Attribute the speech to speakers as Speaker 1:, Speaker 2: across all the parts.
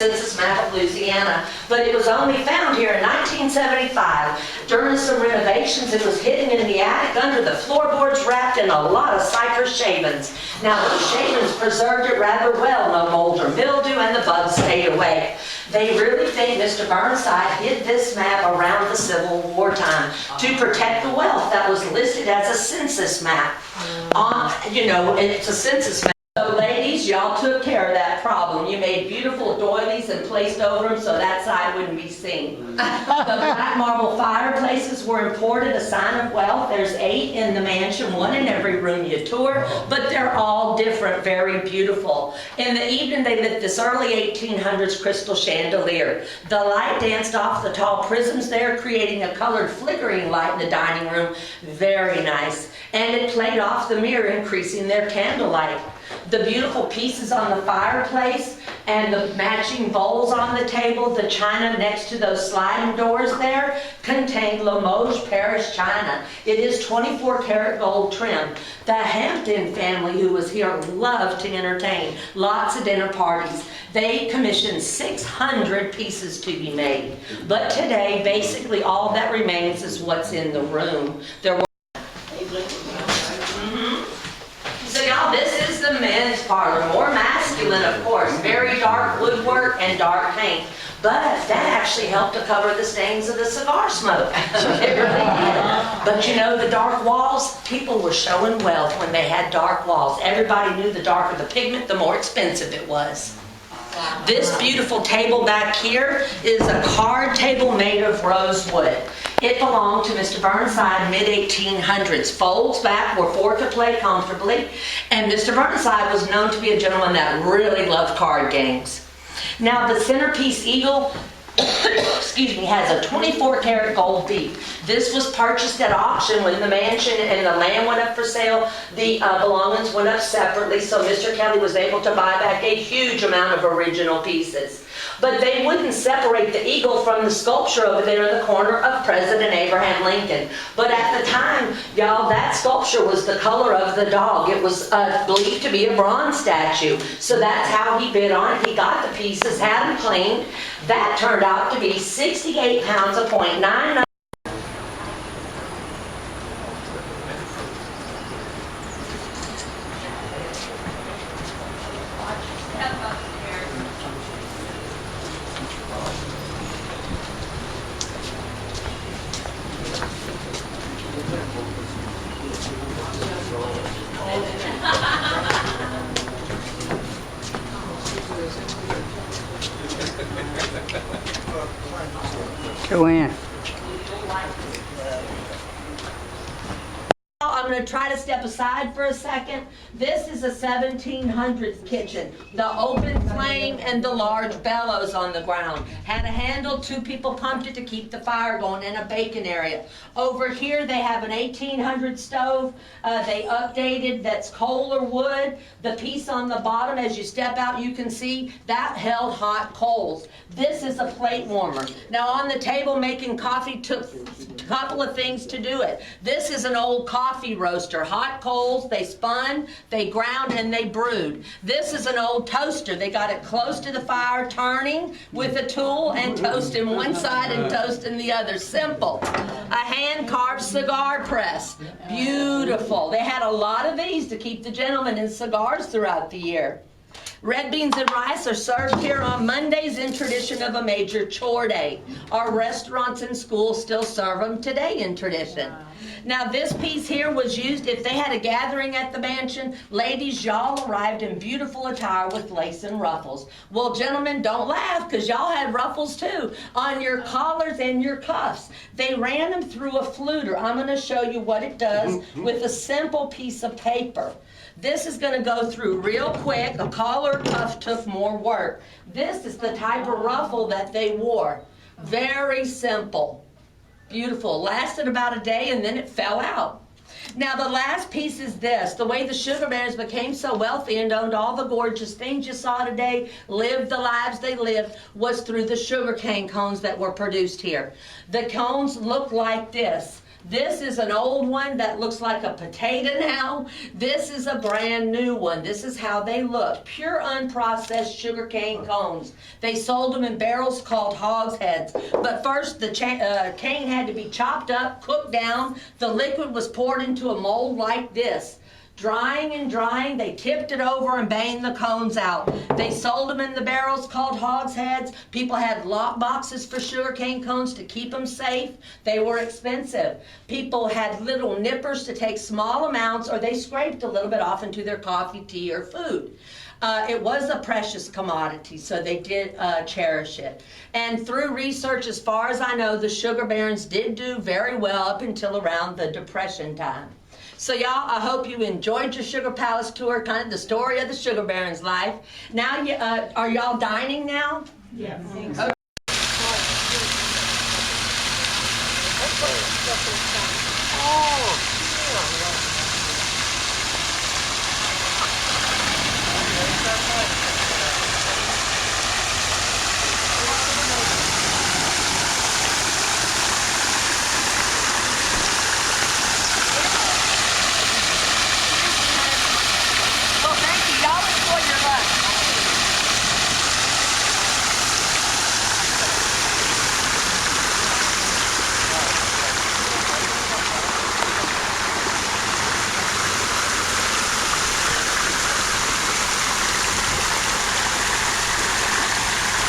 Speaker 1: Census map of Louisiana, but it was only found here in 1975. During some renovations, it was hidden in the attic under the floorboards, wrapped in a lot of cypress shavings. Now, those shavings preserved it rather well. No mold or mildew, and the bugs stayed away. They really think Mr. Burnside hid this map around the Civil War time to protect the wealth that was listed as a census map. It's a census map. So ladies, y'all took care of that problem. You made beautiful doilies and placed over them so that side wouldn't be seen. The black marble fireplaces were imported, a sign of wealth. There's 8 in the mansion, 1 in every room you tour, but they're all different, very beautiful. In the evening, they lit this early 1800s crystal chandelier. The light danced off the tall prisms there, creating a colored flickering light in the dining room. Very nice. And it played off the mirror, increasing their candlelight. The beautiful pieces on the fireplace and the matching bowls on the table, the china next to those sliding doors there, contained Limoges Paris china. It is 24 karat gold trim. The Hampton family who was here loved to entertain. Lots of dinner parties. They commissioned 600 pieces to be made. But today, basically all that remains is what's in the room. So y'all, this is the men's parlor. More masculine, of course. Very dark woodwork and dark paint. But that actually helped to cover the stains of the cigar smoke. It really did. But you know, the dark walls, people were showing wealth when they had dark walls. Everybody knew the darker the pigment, the more expensive it was. This beautiful table back here is a card table made of rosewood. It belonged to Mr. Burnside mid-1800s. Folds back where 4 could play comfortably. And Mr. Burnside was known to be a gentleman that really loved card games. Now the centerpiece eagle has a 24 karat gold bead. This was purchased at auction when the mansion and the land went up for sale. The belongings went up separately, so Mr. Kelly was able to buy back a huge amount of original pieces. But they wouldn't separate the eagle from the sculpture over there in the corner of President Abraham Lincoln. But at the time, y'all, that sculpture was the color of the dog. It was believed to be a bronze statue. So that's how he bid on it. He got the pieces, had them cleaned. That turned out to be 68 pounds of .99.
Speaker 2: Joanne.
Speaker 1: I'm going to try to step aside for a second. This is a 1700s kitchen. The open flame and the large bellows on the ground. Had a handle, 2 people pumped it to keep the fire going, and a bacon area. Over here they have an 1800 stove. They updated, that's coal or wood. The piece on the bottom, as you step out, you can see that held hot coals. This is a plate warmer. Now on the table making coffee took a couple of things to do it. This is an old coffee roaster. Hot coals, they spun, they ground, and they brewed. This is an old toaster. They got it close to the fire, turning with a tool and toasting one side and toasting the other. Simple. A hand-carved cigar press. Beautiful. They had a lot of these to keep the gentlemen in cigars throughout the year. Red beans and rice are served here on Mondays in tradition of a major chore day. Our restaurants and schools still serve them today in tradition. Now this piece here was used if they had a gathering at the mansion. Ladies, y'all arrived in beautiful attire with lace and ruffles. Well, gentlemen, don't laugh, because y'all had ruffles too on your collars and your cuffs. They ran them through a fluter. I'm going to show you what it does with a simple piece of paper. This is going to go through real quick. A collar cuff took more work. This is the type of ruffle that they wore. Very simple. Beautiful. Lasted about a day and then it fell out. Now the last piece is this. The way the sugar bears became so wealthy and owned all the gorgeous things you saw today, lived the lives they lived, was through the sugar cane cones that were produced here. The cones look like this. This is an old one that looks like a potato now. This is a brand new one. This is how they look. Pure unprocessed sugarcane cones. They sold them in barrels called hogsheads. But first the cane had to be chopped up, cooked down. The liquid was poured into a mold like this. Drying and drying, they tipped it over and banged the cones out. They sold them in the barrels called hogsheads. People had lock boxes for sugarcane cones to keep them safe. They were expensive. People had little nippers to take small amounts, or they scraped a little bit off into their coffee, tea, or food. It was a precious commodity, so they did cherish it. And through research, as far as I know, the sugar barons did do very well up until around the Depression time. So y'all, I hope you enjoyed your Sugar Palace tour, kind of the story of the sugar baron's life. Now, are y'all dining now?
Speaker 2: Yes.
Speaker 1: Okay.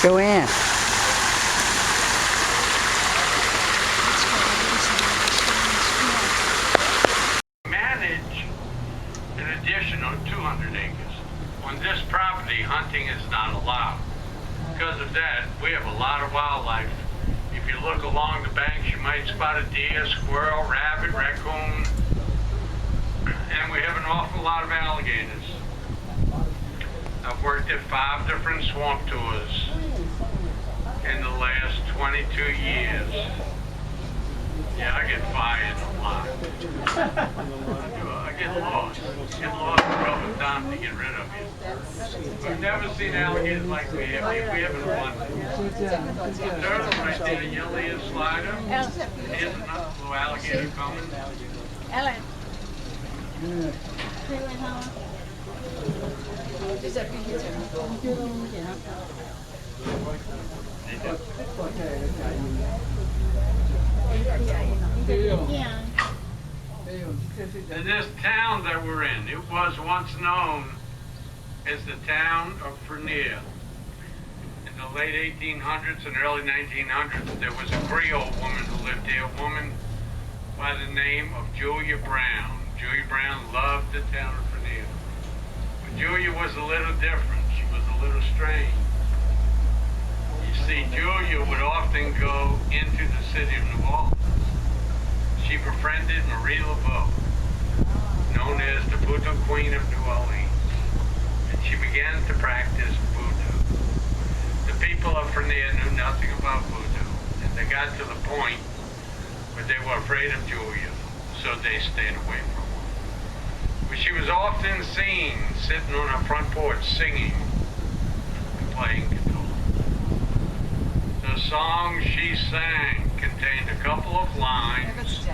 Speaker 2: Go in.
Speaker 3: Manage an additional 200 acres. On this property, hunting is not allowed. Because of that, we have a lot of wildlife. If you look along the banks, you might spot a deer, squirrel, rabbit, raccoon, and we have an awful lot of alligators. I've worked at 5 different swamp tours in the last 22 years. Yeah, I get fired a lot. I get lost. Get lost in rubber time to get rid of you. We've never seen alligators like we have. We have an abundance. Turtle right there, yellow-eared slider. Here's another blue alligator coming.
Speaker 4: Ellen.
Speaker 3: In this town that we're in, it was once known as the town of Vernier. In the late 1800s and early 1900s, there was a Creole woman who lived here, a woman by the name of Julia Brown. Julia Brown loved the town of Vernier. But Julia was a little different. She was a little strange. You see, Julia would often go into the city of New Orleans. She befriended Marie Laveau, known as the Voodoo Queen of New Orleans, and she began to practice voodoo. The people of Vernier knew nothing about voodoo, and they got to the point where they were afraid of Julia, so they stayed away from her. But she was often seen sitting on her front porch singing and playing guitar. The song she sang contained a couple of lines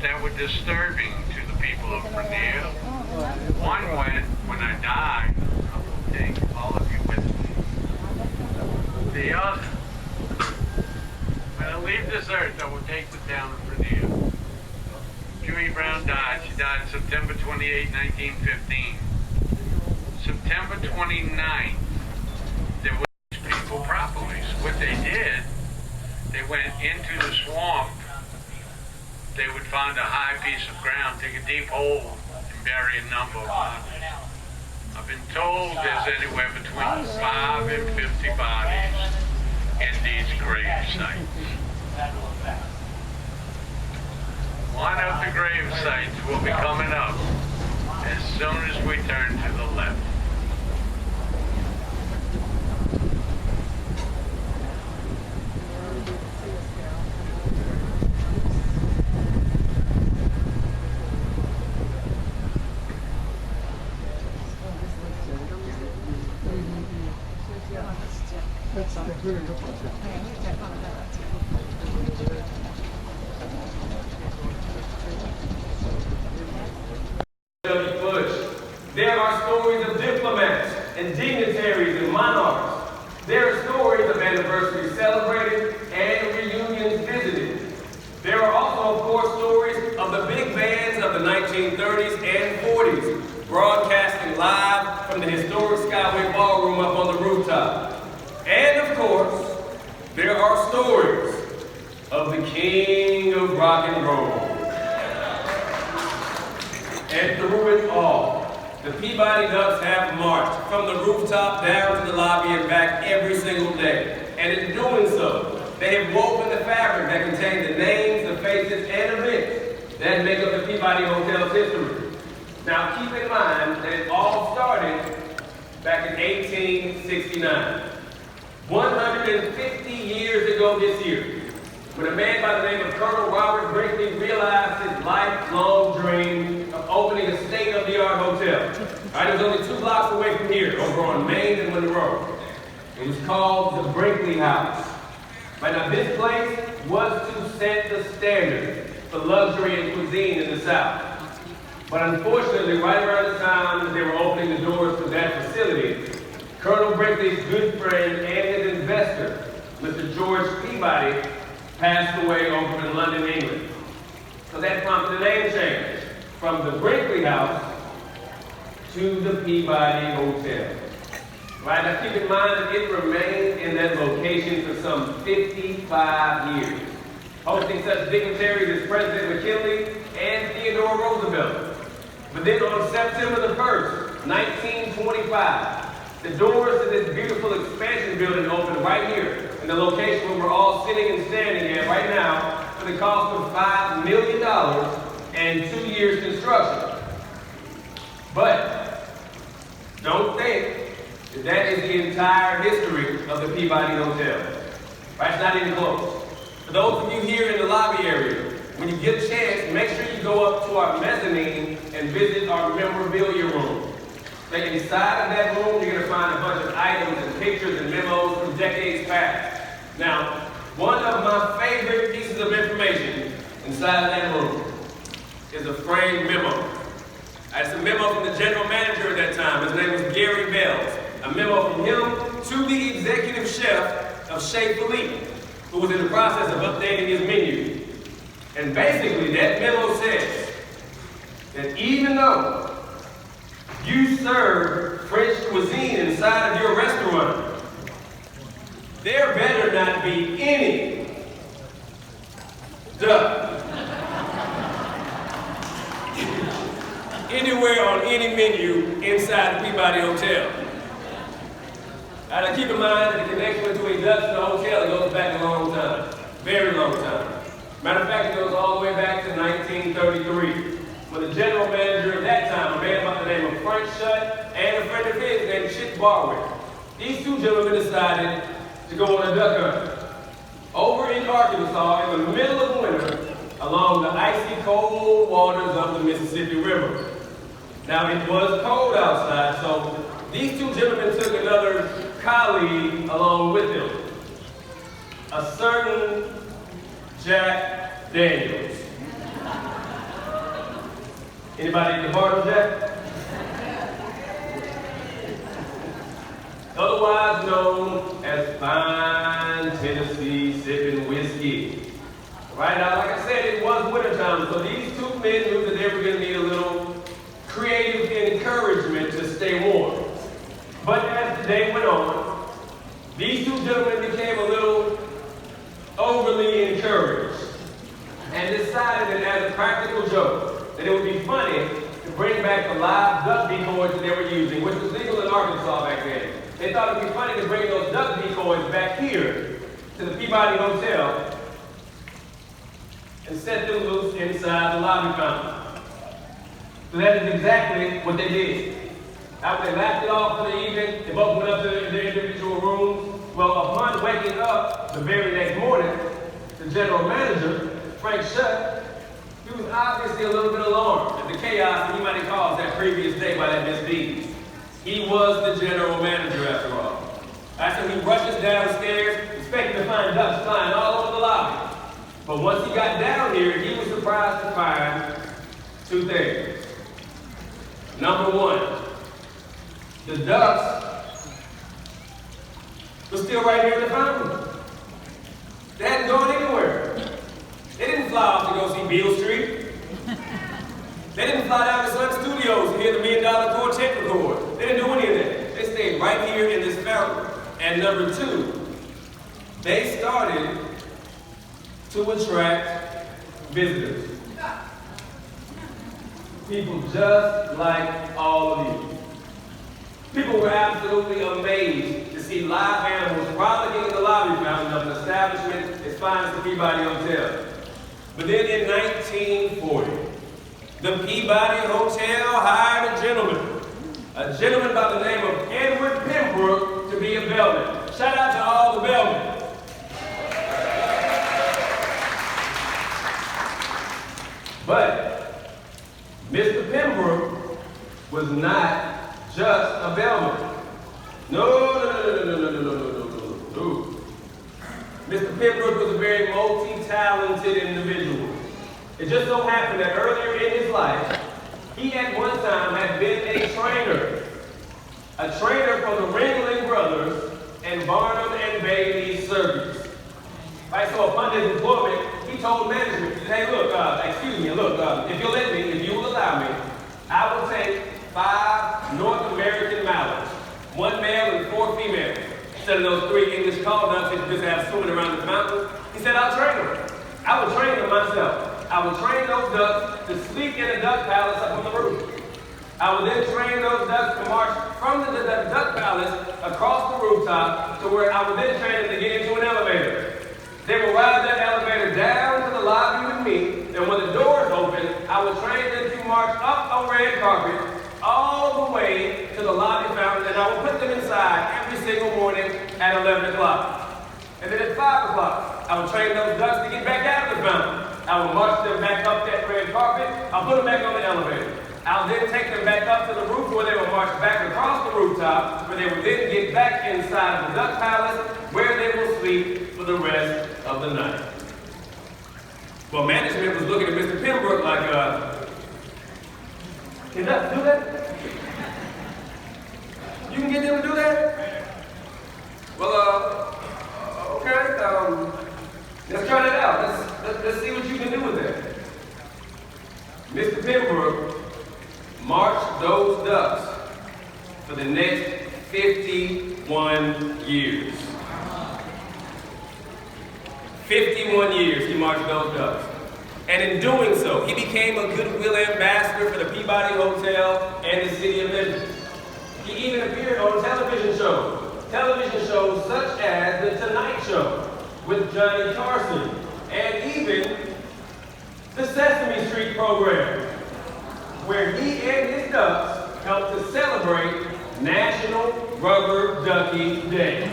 Speaker 3: that were disturbing to the people of Vernier. One went, "When I die, I will take all of you with me." The other, "When I leave this earth, I will take the town of Vernier." Julia Brown died. She died September 28, 1915. September 29th, there were people properly. So what they did, they went into the swamp. They would find a high piece of ground, dig a deep hole, and bury a number of bodies. I've been told there's anywhere between 5 and 50 bodies in these grave sites. One of the grave sites will be coming up as soon as we turn to the left.
Speaker 2: There are stories of diplomats and dignitaries and monarchs. There are stories of anniversaries celebrated and reunions visited. There are also, of course, stories of the big bands of the 1930s and 40s, broadcasting live from the historic Skyway Ballroom up on the rooftop. And of course, there are stories of the king of rock and roll. And through it all, the Peabody Ducks have marched from the rooftop down to the lobby and back every single day. And in doing so, they have woven the fabric that contains the names, the faces, and events that make up the Peabody Hotel's history. Now keep in mind that it all started back in 1869. 150 years ago this year, when a man by the name of Colonel Robert Brinkley realized his lifelong dream of opening a state-of-the-art hotel. It was only 2 blocks away from here, over on Main and Monroe. It was called the Brinkley House. Now this place was to set the standard for luxury and cuisine in the South. But unfortunately, right around the time that they were opening the doors to that facility, Colonel Brinkley's good friend and his investor, Mr. George Peabody, passed away over in London, England. So that prompted a name change from the Brinkley House to the Peabody Hotel. Right, now keep in mind that it remained in that location for some 55 years, hosting such dignitaries as President McKinley and Theodore Roosevelt. But then on September the 1st, 1925, the doors to this beautiful expansion building opened right here in the location where we're all sitting and standing at right now for the cost of $5 million and 2 years construction. But don't think that is the entire history of the Peabody Hotel. Right? It's not even close. For those of you here in the lobby area, when you get a chance, make sure you go up to our mezzanine and visit our memorabilia room. Like inside of that room, you're going to find a bunch of items and pictures and memos from decades past. Now, one of my favorite pieces of information inside of that room is a framed memo. It's a memo from the general manager at that time. His name was Gary Bells. A memo from him to the executive chef of Chez Philippe, who was in the process of updating his menu. And basically, that memo says that even though you serve French cuisine inside of your restaurant, there better not be any duck anywhere on any menu inside the Peabody Hotel. Now keep in mind that the connection between ducks and the hotel goes back a long time, very long time. Matter of fact, it goes all the way back to 1933, when the general manager at that time, a man by the name of Frank Shutt, and a friend of his named Chick Barwick, these two gentlemen decided to go on a duck hunt over in Arkansas in the middle of winter along the icy cold waters of the Mississippi River. Now it was cold outside, so these two gentlemen took another colleague along with them, a certain Jack Daniels. Anybody in the bar of Jack? Otherwise known as fine Tennessee sipping whiskey. Right now, like I said, it was wintertime, so these two men knew that they were going to need a little creative encouragement to stay warm. But as the day went on, these two gentlemen became a little overly encouraged and decided that as a practical joke that it would be funny to bring back the live duck decoys that they were using, which was legal in Arkansas back then. They thought it would be funny to bring those duck decoys back here to the Peabody Hotel and set them loose inside the lobby fountain. So that is exactly what they did. After they laughed it off for the evening, they both went up to their individual rooms. Well, upon waking up the very next morning, the general manager, Frank Shutt, he was obviously a little bit alarmed at the chaos that he might have caused that previous day by that misdeed. He was the general manager after all. So he rushes downstairs, expecting to find ducks flying all over the lobby. But once he got down here, he was surprised to find two things. Number one, the ducks were still right here in the fountain. They hadn't gone anywhere. They didn't fly off to go see Beale Street. They didn't fly down to Sun Studios to hear the $1 Million Quartet record. They didn't do any of that. They stayed right here in this fountain. And number two, they started to attract visitors. People just like all of you. People were absolutely amazed to see live animals frolicking in the lobby fountain of an establishment as fine as the Peabody Hotel. But then in 1940, the Peabody Hotel hired a gentleman by the name of Edward Pembroke to be a bellman. Shout out to all the bellmen. But Mr. Pembroke was not just a bellman. No. Mr. Pembroke was a very multi-talented individual. It just so happened that earlier in his life, he at one time had been a trainer for the Ringling Brothers and Barnum and Bailey Circus. Right, so upon his employment, he told management, he said, hey, look, if you'll let me, if you will allow me, I will take 5 North American mallards, 1 male and 4 females. Instead of those 3 English call ducks that you just have swimming around the fountain, he said, I'll train them. I will train them myself. I will train those ducks to sleep in a duck palace up on the roof. I will then train those ducks to march from the duck palace across the rooftop to where I will then train them to get into an elevator. They will ride that elevator down to the lobby with me, and when the doors open, I will train them to march up a red carpet all the way to the lobby fountain, and I will put them inside every single morning at 11 o'clock. And then at 5 o'clock, I will train those ducks to get back out of the fountain. I will march them back up that red carpet. I'll put them back on the elevator. I'll then take them back up to the roof where they will march back across the rooftop, where they will then get back inside of the duck palace, where they will sleep for the rest of the night. Well, management was looking at Mr. Pembroke like, can ducks do that? You can get them to do that? Well, okay, let's try that out. Let's see what you can do with that. Mr. Pembroke marched those ducks for the next 51 years. 51 years he marched those ducks. And in doing so, he became a goodwill ambassador for the Peabody Hotel and the city of Memphis. He even appeared on television shows such as The Tonight Show with Johnny Carson, and even the Sesame Street program, where he and his ducks helped to celebrate National Rubber Ducky Day.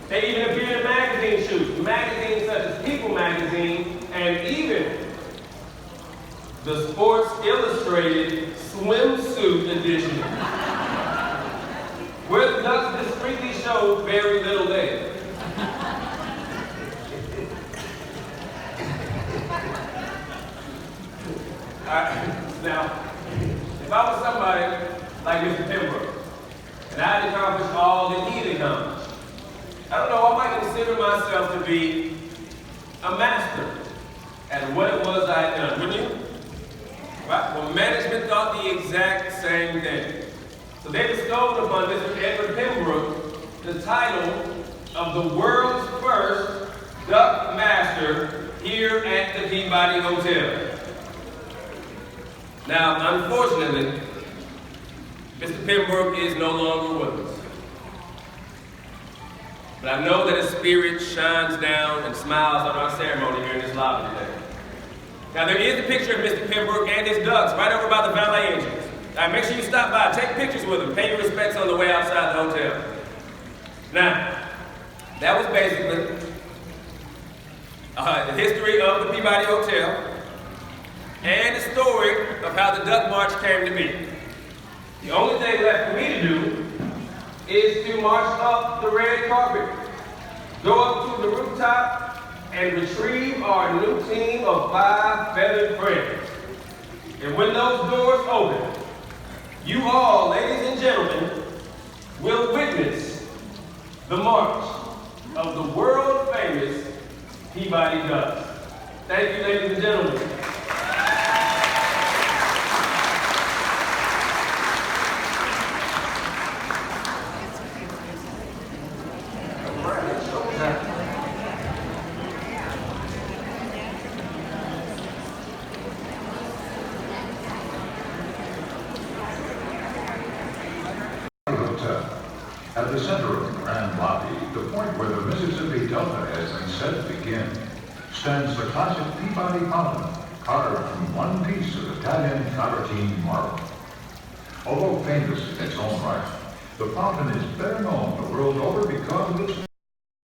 Speaker 2: They even appeared in magazine shoots, magazines such as People Magazine, and even the Sports Illustrated Swimsuit Edition, where the ducks discreetly showed very little leg. Now, if I was somebody like Mr. Pembroke, and I had accomplished all that he had accomplished, I don't know, I might consider myself to be a master at what it was I had done, wouldn't you? Right? Well, management thought the exact same thing. So they bestowed upon Mr. Edward Pembroke the title of the world's first duck master here at the Peabody Hotel. Now, unfortunately, Mr. Pembroke is no longer with us. But I know that his spirit shines down and smiles on our ceremony here in this lobby today. Now, there is a picture of Mr. Pembroke and his ducks right over by the valet engines. Now, make sure you stop by, take pictures with them, pay your respects on the way outside the hotel. Now, that was basically the history of the Peabody Hotel and the story of how the Duck March came to be. The only thing left for me to do is to march up the red carpet Go up to the rooftop and retrieve our new team of 5 feathered friends. And when those doors open, you all, ladies and gentlemen, will witness the march of the world-famous Peabody Ducks. Thank you, ladies and gentlemen.
Speaker 4: At the center of the grand lobby, the point where the Mississippi Delta has been set to begin, stands the classic Peabody Fountain, carved from one piece of Italian travertine marble. Although famous in its own right, the fountain is better known the world over because of its